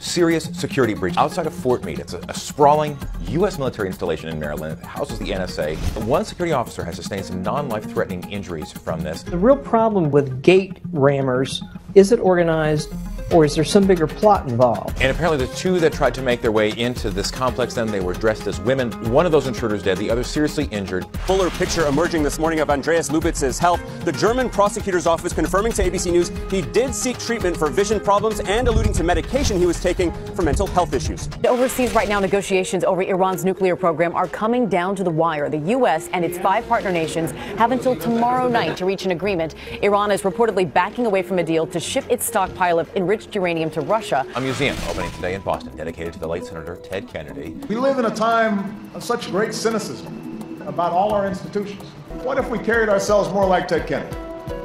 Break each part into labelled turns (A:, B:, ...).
A: Serious security breach outside of Fort Meade. It's a sprawling U.S. military installation in Maryland. It houses the NSA. One security officer has sustained some non-life-threatening injuries from this.
B: The real problem with gate rammers, is it organized or is there some bigger plot involved?
A: And apparently the two that tried to make their way into this complex, then they were dressed as women. One of those intruders dead, the other seriously injured.
C: Fuller picture emerging this morning of Andreas Lubitz's health. The German prosecutor's office confirming to ABC News he did seek treatment for vision problems and alluding to medication he was taking for mental health issues.
D: Overseas right now, negotiations over Iran's nuclear program are coming down to the wire. The U.S. and its 5 partner nations have until tomorrow night to reach an agreement. Iran is reportedly backing away from a deal to ship its stockpile of enriched uranium to Russia.
A: A museum opening today in Boston dedicated to the late Senator Ted Kennedy.
E: We live in a time of such great cynicism about all our institutions. What if we carried ourselves more like Ted Kennedy?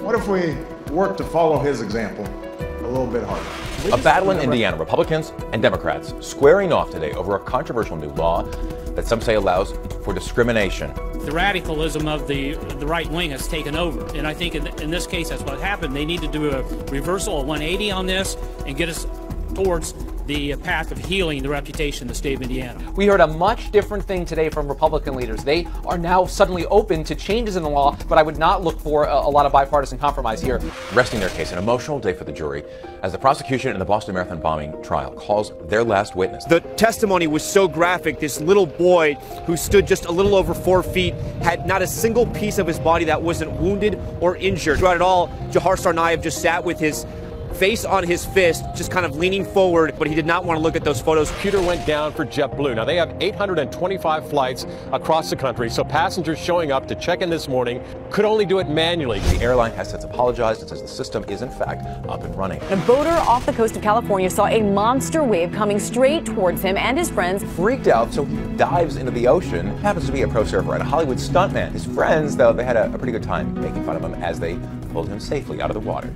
E: What if we worked to follow his example a little bit harder?
A: A battle in Indiana, Republicans and Democrats squaring off today over a controversial new law that some say allows for discrimination.
F: The radicalism of the right wing has taken over, and I think in this case that's what happened. They need to do a reversal, a 180 on this, and get us towards the path of healing the reputation of the state of Indiana.
G: We heard a much different thing today from Republican leaders. They are now suddenly open to changes in the law, but I would not look for a lot of bipartisan compromise here.
A: Resting their case, an emotional day for the jury as the prosecution in the Boston Marathon bombing trial calls their last witness.
H: The testimony was so graphic. This little boy who stood just a little over 4 feet had not a single piece of his body that wasn't wounded or injured. Throughout it all, Jahar Tsarnaev just sat with his face on his fist, just kind of leaning forward, but he did not want to look at those photos.
I: Computer went down for JetBlue. Now, they have 825 flights across the country, so passengers showing up to check in this morning could only do it manually.
A: The airline has since apologized and says the system is, in fact, up and running.
D: A boater off the coast of California saw a monster wave coming straight towards him and his friends.
A: Freaked out, so he dives into the ocean. Happens to be a pro surfer and a Hollywood stuntman. His friends, though, they had a pretty good time making fun of him as they pulled him safely out of the water.